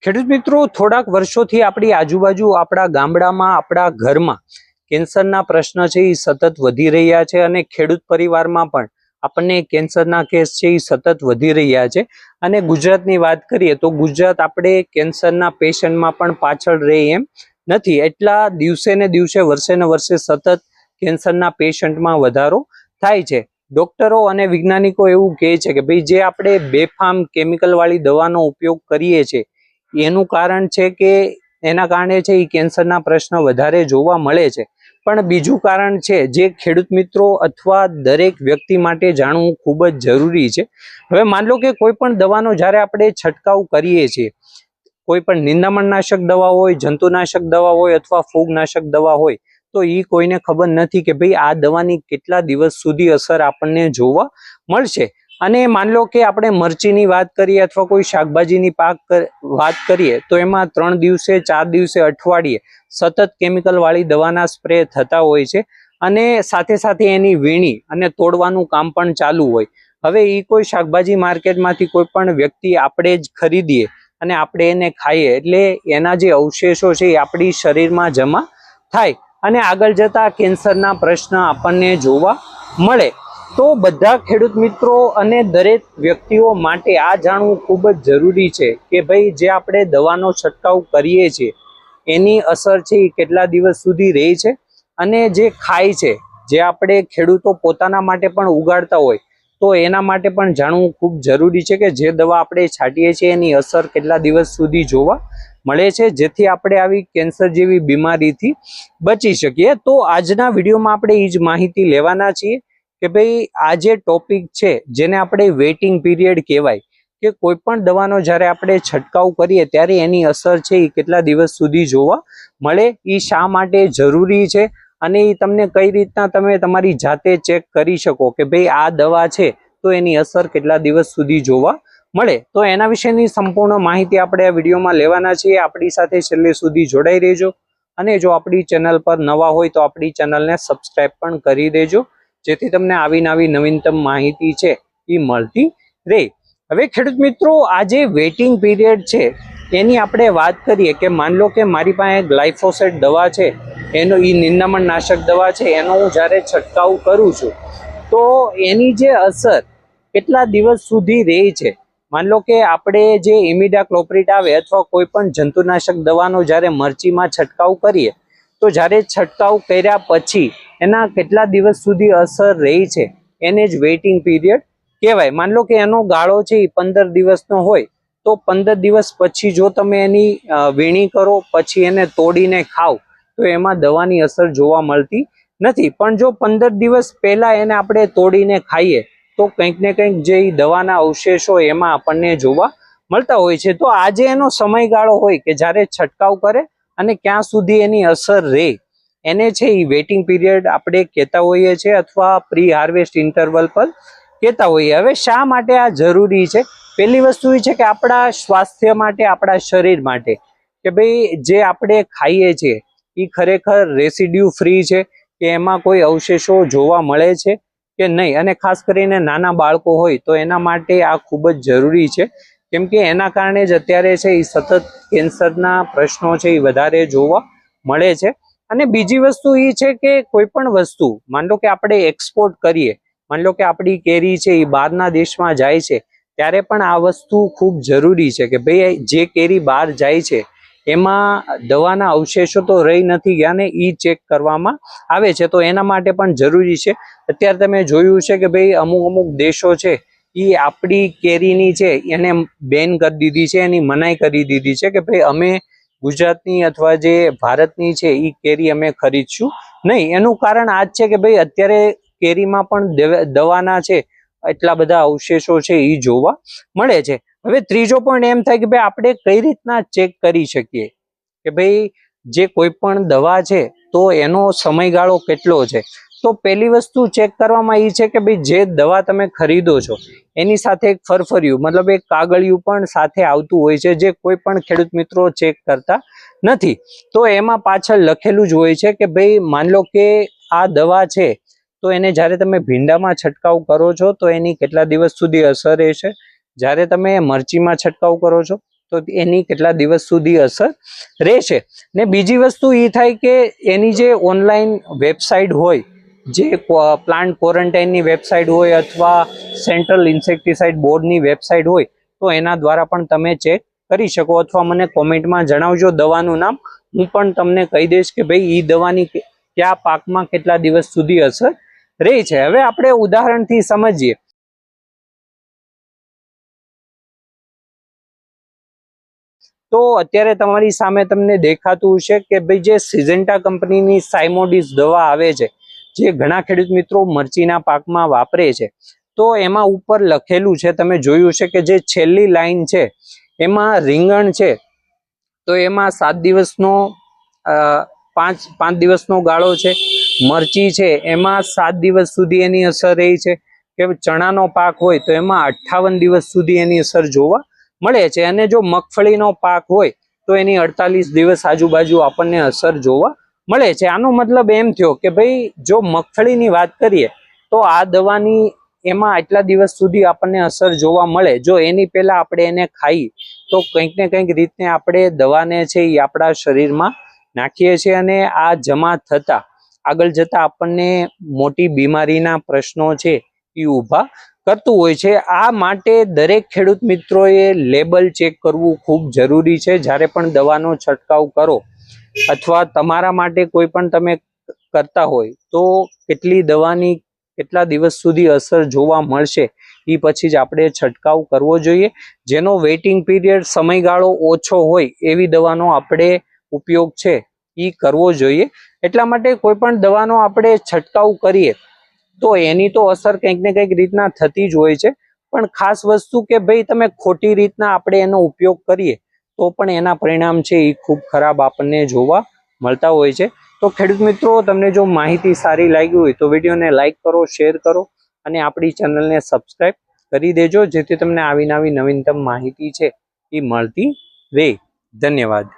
ખેડૂત મિત્રો, થોડાક વર્ષોથી આપણી આજુબાજુ આપણા ગામડામાં આપણા ઘરમાં કેન્સરના પ્રશ્ન છે એ સતત વધી રહ્યા છે અને ખેડૂત પરિવારમાં પણ આપણને કેન્સરના કેસ છે એ સતત વધી રહ્યા છે. અને ગુજરાતની વાત કરીએ તો ગુજરાત આપણે કેન્સરના પેશન્ટમાં પણ પાછળ રહે એમ નથી. એટલા દિવસે ને દિવસે વર્ષે ને વર્ષે સતત કેન્સરના પેશન્ટમાં વધારો થાય છે. ડોક્ટરો અને વૈજ્ઞાનિકો એવું કહે છે કે ભાઈ જે આપણે બેફામ કેમિકલ વાળી દવાનો ઉપયોગ કરીએ છીએ એનું કારણ છે કે એના કારણે છે એ કેન્સરના પ્રશ્ન વધારે જોવા મળે છે. પણ બીજું કારણ છે જે ખેડૂત મિત્રો અથવા દરેક વ્યક્તિ માટે જાણવું ખૂબ જ જરૂરી છે. હવે માન લો કે કોઈ પણ દવાનો જ્યારે આપણે છંટકાવ કરીએ છીએ, કોઈ પણ નિંદામણનાશક દવા હોય, જંતુનાશક દવા હોય અથવા ફૂગનાશક દવા હોય, તો એ કોઈને ખબર નથી કે ભાઈ આ દવાની કેટલા દિવસ સુધી અસર આપણને જોવા મળશે. અને માન લો કે આપણે મરચીની વાત કરીએ અથવા કોઈ શાકભાજીની વાત કરીએ તો એમાં 3 દિવસે 4 દિવસે અઠવાડિયે સતત કેમિકલ વાળી દવાના સ્પ્રે થતા હોય છે અને સાથે સાથે એની વીણી અને તોડવાનું કામ પણ ચાલુ હોય. હવે એ કોઈ શાકભાજી માર્કેટમાંથી કોઈ પણ વ્યક્તિ આપણે જ ખરીદીએ અને આપણે એને ખાઈએ એટલે એના જે અવશેષો છે એ આપણી શરીરમાં જમા થાય અને આગળ જતા કેન્સરના પ્રશ્ન આપણને જોવા મળે. તો બધા ખેડૂત મિત્રો અને દરેક વ્યક્તિઓ માટે આ જાણવું ખૂબ જ જરૂરી છે કે ભાઈ જે આપણે દવાનો છંટકાવ કરીએ છીએ એની અસર છે એ કેટલા દિવસ સુધી રહે છે અને જે ખાય છે, જે આપણે ખેડૂતો પોતાના માટે પણ ઉગાડતા હોય તો એના માટે પણ જાણવું ખૂબ જરૂરી છે કે જે દવા આપણે છાંટીએ છીએ એની અસર કેટલા દિવસ સુધી જોવા મળે છે, જેથી આપણે આવી કેન્સર જેવી બીમારીથી બચી શકીએ. તો આજના વિડીયોમાં આપણે એ જ માહિતી લેવાના છીએ કે ભાઈ આ જે ટોપિક છે જેને આપણે વેઇટિંગ પીરિયડ કહેવાય, કે કોઈ પણ દવાનો જ્યારે આપણે છંટકાવ કરીએ ત્યારે એની અસર છે એ કેટલા દિવસ સુધી જોવા મળે, એ શા માટે જરૂરી છે અને એ તમને કઈ રીતના તમે તમારી જાતે ચેક કરી શકો કે ભાઈ આ દવા છે તો એની અસર કેટલા દિવસ સુધી જોવા મળે. તો એના વિશેની સંપૂર્ણ માહિતી આપણે આ વિડીયોમાં લેવાના છીએ. આપણી સાથે છેલ્લે સુધી જોડાઈ રહેજો અને જો આપણી ચેનલ પર નવા હોય તો આપણી ચેનલને સબસ્ક્રાઈબ પણ કરી દેજો, જેથી તમને આવી નવીનતમ માહિતી છે એ મળતી રહે. હવે ખેડૂત મિત્રો, આ જે વેઇટિંગ પીરિયડ છે એની આપણે વાત કરીએ કે માન લો કે મારી પાસે ગ્લાયફોસેટ દવા છે, એનો એ નિંદામણ નાશક દવા છે, એનો હું જ્યારે છંટકાવ કરું છું તો એની જે અસર કેટલા દિવસ સુધી રહે છે. માન લો કે આપણે જે ઇમિડાક્લોપ્રિડ આવે અથવા કોઈ પણ જંતુનાશક દવાનો જ્યારે મરચીમાં છંટકાવ કરીએ તો જ્યારે છંટકાવ કર્યા પછી એના કેટલા દિવસ સુધી અસર રહી છે એને જ વેઇટિંગ પીરિયડ કહેવાય. માન લો કે એનો ગાળો છે એ 15 દિવસનો હોય તો 15 દિવસ પછી જો તમે એની વીણી કરો પછી એને તોડીને ખાવ તો એમાં દવાની અસર જોવા મળતી નથી. પણ જો 15 દિવસ પહેલા એને આપણે તોડીને ખાઈએ તો કંઈક ને કંઈક જે દવાના અવશેષો એમાં આપણને જોવા મળતા હોય છે. તો આજે એનો સમયગાળો હોય કે જ્યારે છંટકાવ કરે અને ક્યાં સુધી એની અસર રહે એને છે એ વેઇટિંગ પીરિયડ આપણે કહેતા હોઈએ છીએ અથવા પ્રી હાર્વેસ્ટ ઇન્ટરવલ પર કહેતા હોઈએ. હવે શા માટે આ જરૂરી છે? પહેલી વસ્તુ એ છે કે આપણા સ્વાસ્થ્ય માટે, આપણા શરીર માટે, કે ભાઈ જે આપણે ખાઈએ છીએ એ ખરેખર રેસિડ્યુ ફ્રી છે કે એમાં કોઈ અવશેષો જોવા મળે છે કે નહીં. અને ખાસ કરીને નાના બાળકો હોય તો એના માટે આ ખૂબ જ જરૂરી છે, કેમ કે એના કારણે જ અત્યારે છે એ સતત કેન્સરના પ્રશ્નો છે એ વધારે જોવા મળે છે. અને બીજી વસ્તુ એ છે કે કોઈ પણ વસ્તુ માન લો કે આપણે એક્સપોર્ટ કરીએ, માન લો કે આપણી કેરી છે એ બહારના દેશમાં જાય છે ત્યારે પણ આ વસ્તુ ખૂબ જરૂરી છે કે ભાઈ જે કેરી બહાર જાય છે એમાં દવાના અવશેષો તો રહી નથી ગયા ને એ ચેક કરવામાં આવે છે. તો એના માટે પણ જરૂરી છે. અત્યારે તમે જોયું છે કે ભાઈ અમુક દેશો છે એ આપણી કેરીની છે એને બેન કરી દીધી છે, એની મનાઈ કરી દીધી છે કે ભાઈ અમે ગુજરાતની અથવા જે ભારતની છે એ કેરી અમે ખરીદશું નહીં. એનું કારણ આ જ છે કે ભાઈ અત્યારે કેરીમાં પણ દવાના છે એટલા બધા અવશેષો છે એ જોવા મળે છે. હવે ત્રીજો પોઈન્ટ એમ થાય કે ભાઈ આપણે કઈ રીતના ચેક કરી શકીએ કે ભાઈ જે કોઈ પણ દવા છે તો એનો સમયગાળો કેટલો છે. તો પહેલી વસ્તુ ચેક કરવામાં એ છે કે ભાઈ જે દવા તમે ખરીદો છો એની સાથે એક ફરફરિયું મતલબ એક કાગળિયું પણ સાથે આવતું હોય છે, જે કોઈ પણ ખેડૂત મિત્રો ચેક કરતા નથી. તો એમાં પાછળ લખેલું જ હોય છે કે ભાઈ માન લો કે આ દવા છે તો એને જ્યારે તમે ભીંડામાં છંટકાવ કરો છો તો એની કેટલા દિવસ સુધી અસર રહેશે, જ્યારે તમે મરચીમાં છંટકાવ કરો છો તો એની કેટલા દિવસ સુધી અસર રહેશે. ને બીજી વસ્તુ એ થાય કે એની જે ઓનલાઈન વેબસાઇટ હોય, જે પ્લાન્ટ ક્વોરન્ટાઇનની વેબસાઇટ હોય અથવા સેન્ટ્રલ ઇન્સેક્ટિસાઇડ બોર્ડની વેબસાઇટ હોય, તો એના દ્વારા પણ તમે ચેક કરી શકો, અથવા મને કોમેન્ટમાં જણાવજો દવાનું નામ. હું પણ તમને કહી દઈશ કે ભાઈ એ દવાની કયા પાકમાં કેટલા દિવસ સુધી અસર રહી છે. હવે આપણે ઉદાહરણથી સમજીએ. તો અત્યારે તમારી સામે તમને દેખાતું છે કે ભાઈ જે સિઝેન્ટા કંપનીની સાયમોડિસ દવા આવે છે, જે ઘણા ખેડૂત મિત્રો મરચીના પાકમાં વાપરે છે, તો એમાં ઉપર લખેલું છે, તમે જોયું છે કે જે છેલ્લી લાઈન છે એમાં રીંગણ છે તો એમાં 7 દિવસનો 5 દિવસનો ગાળો છે. મરચી છે એમાં 7 દિવસ સુધી એની અસર રહી છે. કે ચણાનો પાક હોય તો એમાં 58 દિવસ સુધી એની અસર જોવા મળે છે. અને જો મગફળીનો પાક હોય તો એની 48 દિવસ આજુબાજુ આપણને અસર જોવા મળે છે. આનો મતલબ એમ થયો કે ભાઈ જો મગફળીની વાત કરીએ તો આ દવાની એમાં આટલા દિવસ સુધી આપણને અસર જોવા મળે. જો એની પહેલા આપણે એને ખાઈ તો કંઈક ને કંઈક રીતે આપણે દવાને છે એ આપણા શરીરમાં નાખીએ છીએ, અને આ જમા થતા આગળ જતા આપણને મોટી બીમારીના પ્રશ્નો છે એ ઊભા કરતું હોય છે. આ માટે દરેક ખેડૂત મિત્રોએ લેબલ ચેક કરવું ખૂબ જરૂરી છે. જ્યારે પણ દવાનો છંટકાવ કરો અથવા તમારા માટે કોઈ પણ તમે કરતા હોય તો કેટલી દવાની કેટલા દિવસ સુધી અસર જોવા મળશે એ પછી જ આપણે છંટકાવ કરવો જોઈએ. જેનો વેઇટિંગ પીરિયડ સમયગાળો ઓછો હોય એવી દવાનો આપણે ઉપયોગ છે એ કરવો જોઈએ. એટલા માટે કોઈ પણ દવાનો આપણે છંટકાવ કરીએ તો એની તો અસર કંઈક ને કંઈક રીતના થતી જ હોય છે, પણ ખાસ વસ્તુ કે ભાઈ તમે ખોટી રીતના આપણે એનો ઉપયોગ કરીએ તો પણ એના પરિણામ છે એ ખૂબ ખરાબ આપણને જોવા મળતા હોય છે. તો ખેડૂત મિત્રો, તમને જો માહિતી સારી લાગી હોય તો વિડીયોને લાઈક કરો, શેર કરો અને આપણી ચેનલને સબસ્ક્રાઈબ કરી દેજો, જેથી તમને આવી નવીનતમ માહિતી છે એ મળતી રહે. ધન્યવાદ.